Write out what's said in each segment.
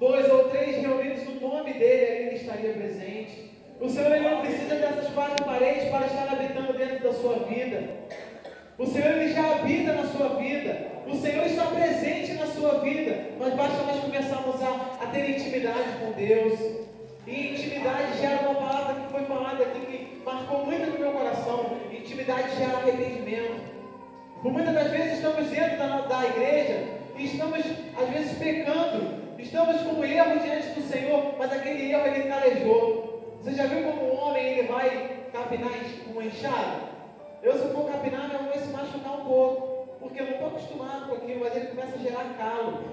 2 ou 3 reunidos no nome dele, ali ele estaria presente. O Senhor, ele não precisa dessas 4 paredes para estar habitando dentro da sua vida. O Senhor, ele já habita na sua vida. O Senhor está presente na sua vida. Mas basta nós começarmos a ter intimidade com Deus. E intimidade gera uma palavra que foi falada aqui que marcou muito no meu coração. Intimidade gera arrependimento. Por muitas das vezes estamos dentro da igreja e estamos às vezes pecando. Estamos com um erro diante do Senhor, mas aquele erro ele calejou. Você já viu como um homem ele vai capinar com uma enxada? Eu, se for capinar, meu irmão vai se machucar um pouco, porque eu não estou acostumado com aquilo, mas ele começa a gerar calo.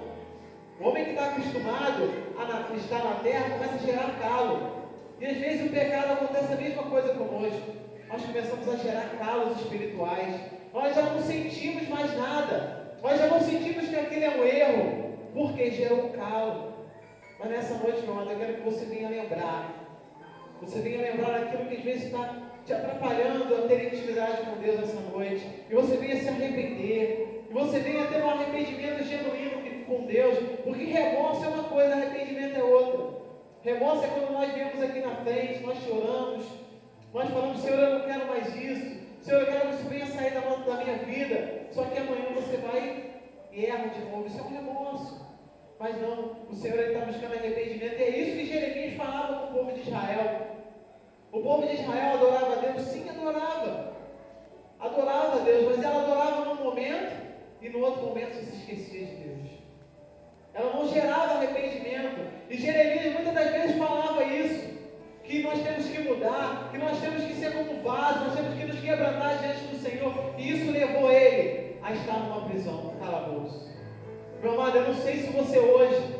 O homem que está acostumado a estar na terra começa a gerar calo. E às vezes o pecado acontece a mesma coisa conosco. Nós começamos a gerar calos espirituais. Nós já não sentimos mais nada. Nós já não sentimos que aquilo é um erro, porque gerou um calo. Mas nessa noite, meu amado, eu quero que você venha lembrar. Você venha lembrar aquilo que às vezes está te atrapalhando a ter intimidade com Deus essa noite. E você venha se arrepender. E você venha ter um arrependimento genuíno com Deus. Porque remorso é uma coisa, arrependimento é outra. Remorso é quando nós viemos aqui na frente, nós choramos. Nós falamos, Senhor, eu não quero mais isso. Senhor, eu quero que isso venha sair da minha vida. Só que amanhã você vai e erra de novo. Isso é um remorso. Mas não, o Senhor está buscando arrependimento. E é isso que Jeremias falava com o povo de Israel. O povo de Israel adorava a Deus? Sim, adorava. Adorava a Deus, mas ela adorava num momento e no outro momento se esquecia de Deus. Ela não gerava arrependimento. E Jeremias muitas das vezes falava isso, que nós temos que mudar, que nós temos que ser como vaso, nós temos que nos quebrantar diante do Senhor. E isso levou ele a estar numa prisão, num calabouço. Meu amado, eu não sei se você hoje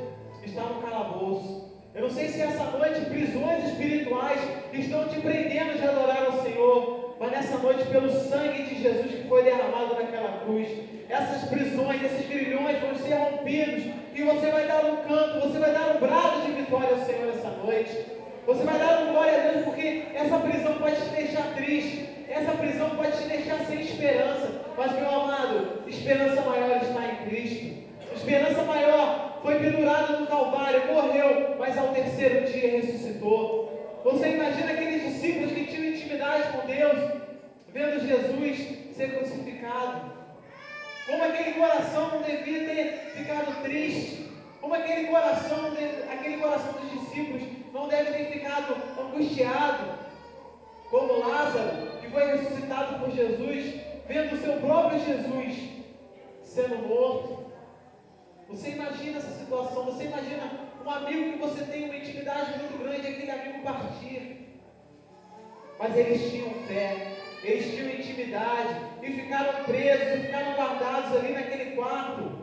está no calabouço. Eu não sei se essa noite prisões espirituais estão te prendendo de adorar ao Senhor. Mas nessa noite, pelo sangue de Jesus que foi derramado naquela cruz, essas prisões, esses grilhões vão ser rompidos. E você vai dar um canto, você vai dar um brado de vitória ao Senhor essa noite. Você vai dar um glória a Deus, porque essa prisão pode te deixar triste. Essa prisão pode te deixar sem esperança. Mas, meu amado, esperança maior está em Cristo. Esperança maior foi pendurado no Calvário, morreu, mas ao terceiro dia ressuscitou. Você imagina aqueles discípulos que tinham intimidade com Deus, vendo Jesus ser crucificado. Como aquele coração não devia ter ficado triste. Como aquele coração dos discípulos não deve ter ficado angustiado. Como Lázaro, que foi ressuscitado por Jesus, vendo o seu próprio Jesus sendo morto. Você imagina essa situação, você imagina um amigo que você tem uma intimidade muito grande, aquele amigo partir. Mas eles tinham fé, eles tinham intimidade, e ficaram presos, e ficaram guardados ali naquele quarto,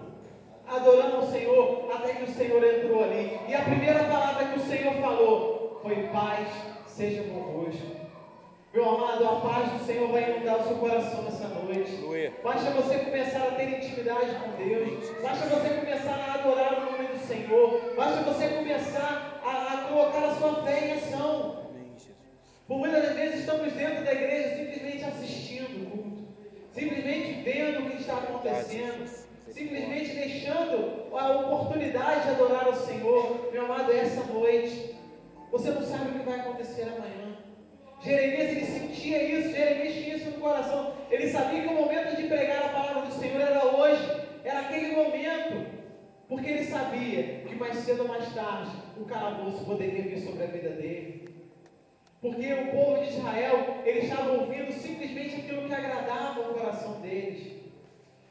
adorando ao Senhor, até que o Senhor entrou ali. E a primeira palavra que o Senhor falou foi: paz seja convosco. Meu amado, a paz do Senhor vai inundar o seu coração nessa noite. Basta você começar a ter intimidade com Deus. Basta você começar a adorar o nome do Senhor. Basta você começar a colocar a sua fé em ação. Por muitas vezes estamos dentro da igreja simplesmente assistindo o culto, simplesmente vendo o que está acontecendo, simplesmente deixando a oportunidade de adorar ao Senhor. Meu amado, essa noite, você não sabe o que vai acontecer amanhã. Jeremias, ele sentia isso, Jeremias tinha isso no coração. Ele sabia que o momento de pregar a palavra do Senhor era hoje, era aquele momento, porque ele sabia que mais cedo ou mais tarde o calabouço poderia vir sobre a vida dele. Porque o povo de Israel, ele estava ouvindo simplesmente aquilo que agradava o coração deles.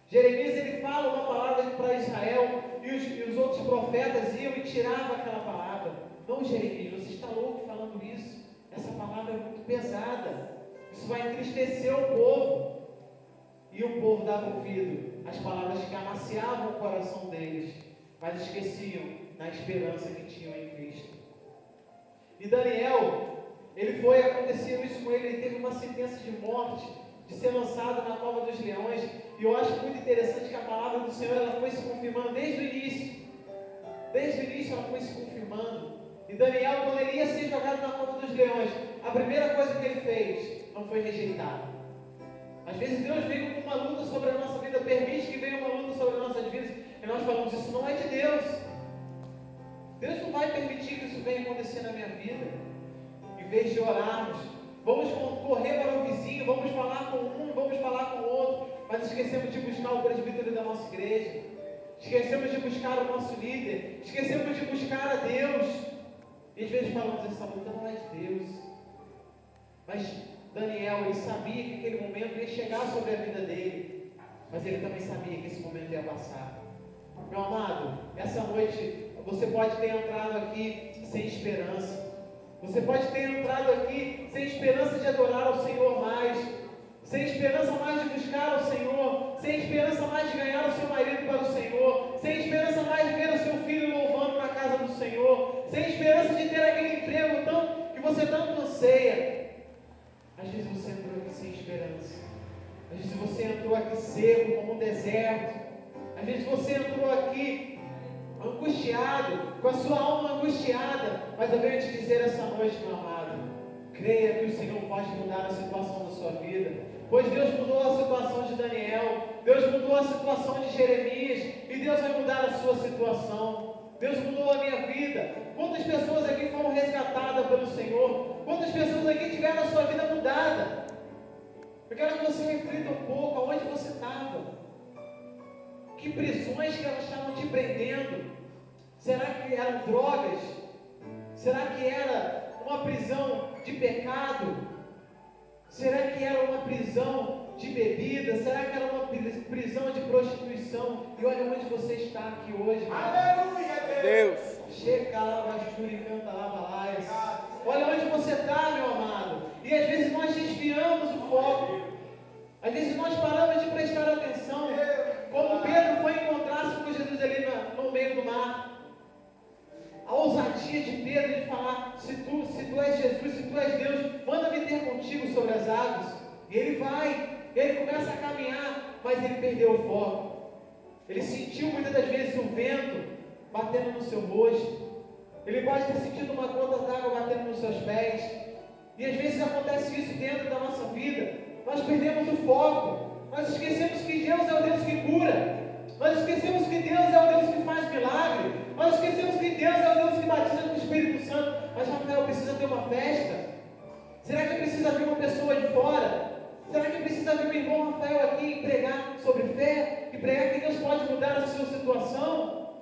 Jeremias, ele fala uma palavra para Israel, e os outros profetas iam e tiravam aquela palavra. Não, Jeremias, você está louco falando isso? Essa palavra é muito pesada, isso vai entristecer o povo. E o povo dava ouvido às palavras que amaciavam o coração deles, mas esqueciam na esperança que tinham em Cristo. E Daniel, aconteceu isso com ele, ele teve uma sentença de morte, de ser lançado na cova dos leões. E eu acho muito interessante que a palavra do Senhor, ela foi se confirmando desde o início. Desde o início ela foi se confirmando. E Daniel, quando ele ia ser jogado na cova dos leões, a primeira coisa que ele fez não foi rejeitado. Às vezes Deus vem com uma luta sobre a nossa vida, permite que venha uma luta sobre as nossas vidas, e nós falamos: isso não é de Deus. Deus não vai permitir que isso venha acontecer na minha vida. Em vez de orarmos, vamos correr para o vizinho, vamos falar com um, vamos falar com o outro, mas esquecemos de buscar o presbítero da nossa igreja, esquecemos de buscar o nosso líder, esquecemos de buscar a Deus, e às vezes falamos, essa luta não é de Deus. Mas Daniel, ele sabia que aquele momento ia chegar sobre a vida dele, mas ele também sabia que esse momento ia passar. Meu amado, essa noite você pode ter entrado aqui sem esperança. Você pode ter entrado aqui sem esperança de adorar ao Senhor mais, sem esperança mais de buscar ao Senhor, sem esperança mais de ganhar o seu marido para o Senhor, sem esperança mais de ver o seu filho louvando na casa do Senhor, sem esperança de ter aquele emprego que você tanto anseia. Às vezes você entrou aqui sem esperança. Às vezes você entrou aqui seco, como um deserto. Às vezes você entrou aqui angustiado, com a sua alma angustiada. Mas eu venho te dizer essa noite, meu amado, creia que o Senhor pode mudar a situação da sua vida. Pois Deus mudou a situação de Daniel, Deus mudou a situação de Jeremias, e Deus vai mudar a sua situação. Deus mudou a minha vida. Quantas pessoas aqui foram resgatadas pelo Senhor? Quantas pessoas aqui tiveram a sua vida mudada? Eu quero que você reflita um pouco aonde você estava. Que prisões que elas estavam te prendendo? Será que eram drogas? Será que era uma prisão de pecado? Será que era uma prisão de bebida? Será que era uma prisão de prostituição? E olha onde você está aqui hoje. Aleluia, Deus! Chega lá, bastura e canta lá, balaias. Olha onde você está, meu amado. E às vezes nós desviamos o foco. Às vezes nós paramos de prestar atenção. Como Pedro foi encontrar-se com Jesus ali no meio do mar. A ousadia de Pedro de falar, se tu és Jesus, se tu és Deus, manda-me ter contigo sobre as águas. E ele vai, ele começa a caminhar, mas ele perdeu o foco. Ele sentiu muitas das vezes o vento batendo no seu rosto. Ele pode ter sentido uma gota d'água batendo nos seus pés. E às vezes acontece isso dentro da nossa vida. Nós perdemos o foco. Nós esquecemos que Deus é o Deus que cura. Nós esquecemos que Deus é o Deus que faz milagre. Nós esquecemos que Deus é o Deus que batiza com o Espírito Santo. Mas Rafael, precisa ter uma festa? Será que precisa vir uma pessoa de fora? Será que precisa vir o irmão Rafael aqui e pregar sobre fé? E pregar que Deus pode mudar a sua situação?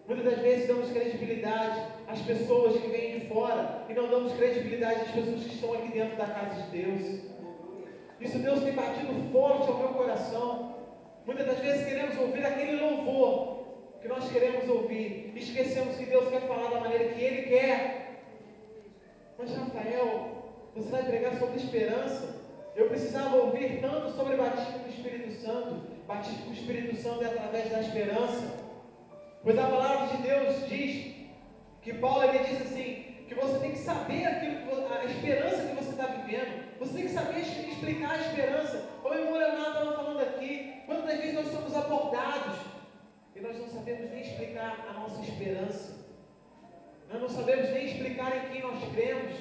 Muitas das vezes damos credibilidade às pessoas que vêm de fora e não damos credibilidade às pessoas que estão aqui dentro da casa de Deus. Isso Deus tem batido forte ao meu coração. Muitas das vezes queremos ouvir aquele louvor que nós queremos ouvir. Esquecemos que Deus quer falar da maneira que Ele quer. Mas Rafael, você vai pregar sobre esperança. Eu precisava ouvir tanto sobre batismo com o Espírito Santo. Batismo com o Espírito Santo é através da esperança. Pois a palavra de Deus diz que Paulo ele diz assim, que você tem que saber a esperança que você está vivendo. Você tem que saber explicar a esperança. Como o irmão Leonardo estava falando aqui, quantas vezes nós somos abordados e nós não sabemos nem explicar a nossa esperança. Nós não sabemos nem explicar em quem nós cremos.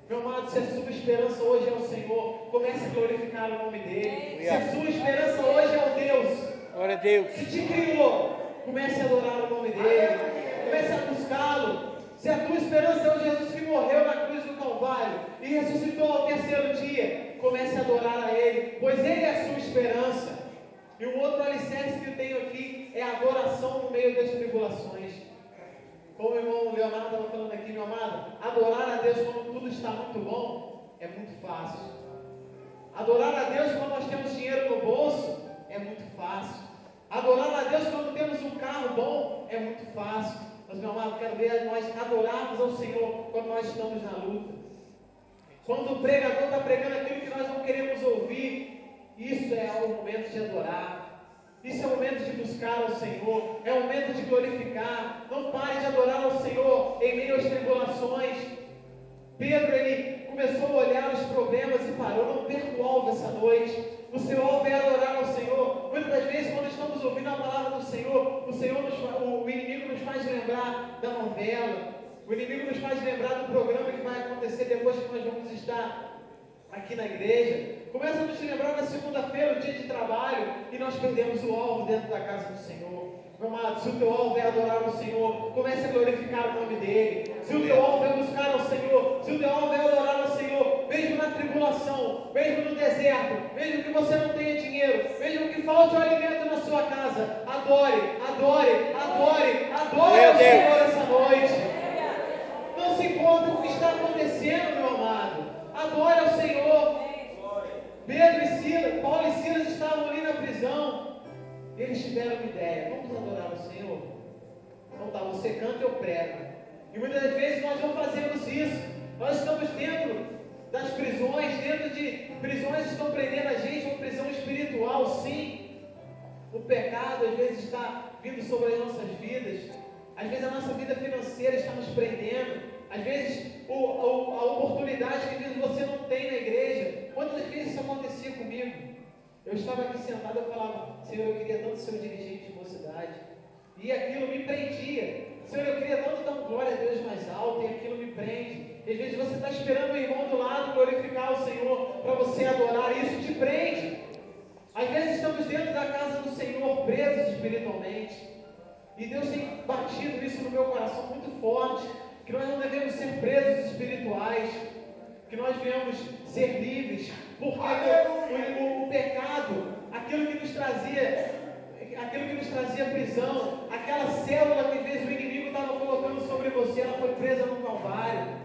Meu amado, se a sua esperança hoje é o Senhor, comece a glorificar o nome dEle. Se a sua esperança hoje é o Deus, glória a Deus, que te criou, comece a adorar o nome dEle. Comece a buscá-lo. Se a tua esperança é o Jesus que morreu na cruz do Calvário e ressuscitou ao terceiro dia, comece a adorar a Ele, pois Ele é a sua esperança. E um outro alicerce que eu tenho aqui é a adoração no meio das tribulações. Como o irmão Leonardo estava falando aqui, meu amado, adorar a Deus quando tudo está muito bom é muito fácil. Adorar a Deus quando nós temos dinheiro no bolso é muito fácil. Adorar a Deus quando temos um carro bom é muito fácil. Mas, meu amado, quero ver nós adorarmos ao Senhor quando nós estamos na luta. Quando o pregador está pregando aquilo que nós não queremos ouvir, isso é o momento de adorar. Isso é o momento de buscar ao Senhor. É o momento de glorificar. Não pare de adorar ao Senhor em meio às tribulações. Pedro, ele começou a olhar os problemas e parou. Não perca o alvo essa noite. O seu alvo é adorar ao Senhor. Muitas das vezes, quando estamos ouvindo a palavra do Senhor, o inimigo nos faz lembrar da novela. O inimigo nos faz lembrar do programa que vai acontecer depois que nós vamos estar aqui na igreja. Começa a nos lembrar na segunda-feira, o dia de trabalho, e nós perdemos o alvo dentro da casa do Senhor. Meu amado, se o teu alvo é adorar o Senhor, comece a glorificar o nome dEle. Se o teu alvo é buscar ao Senhor, se o teu alvo é adorar ao Senhor, mesmo na tribulação, mesmo no deserto, mesmo que você não tenha dinheiro, mesmo que falte o alimento na sua casa, adore, adore, adore, adore ao Senhor essa noite. Não se importa com o que está acontecendo, meu amado. Adore ao Senhor. Pedro e Silas, Paulo e Silas estavam ali na prisão. E eles tiveram uma ideia: vamos adorar o Senhor? Então tá, você canta e eu prego. E muitas vezes nós não fazemos isso. Nós estamos dentro das prisões, dentro de prisões que estão prendendo a gente, uma prisão espiritual, sim. O pecado às vezes está vindo sobre as nossas vidas. Às vezes a nossa vida financeira está nos prendendo. Às vezes a oportunidade que às vezes você não tem na igreja. Quantas vezes isso acontecia comigo? Eu estava aqui sentado, eu falava: Senhor, eu queria tanto ser um dirigente de mocidade. E aquilo me prendia. Senhor, eu queria tanto dar uma glória a Deus mais alto, e aquilo me prende. E às vezes você está esperando o irmão do lado glorificar o Senhor para você adorar, e isso te prende. Às vezes estamos dentro da casa do Senhor, presos espiritualmente. E Deus tem batido isso no meu coração muito forte, que nós não devemos ser presos espirituais, que nós devemos ser livres, porque o pecado, aquilo que nos trazia prisão, aquela célula que às vezes o inimigo estava colocando sobre você, ela foi presa no Calvário.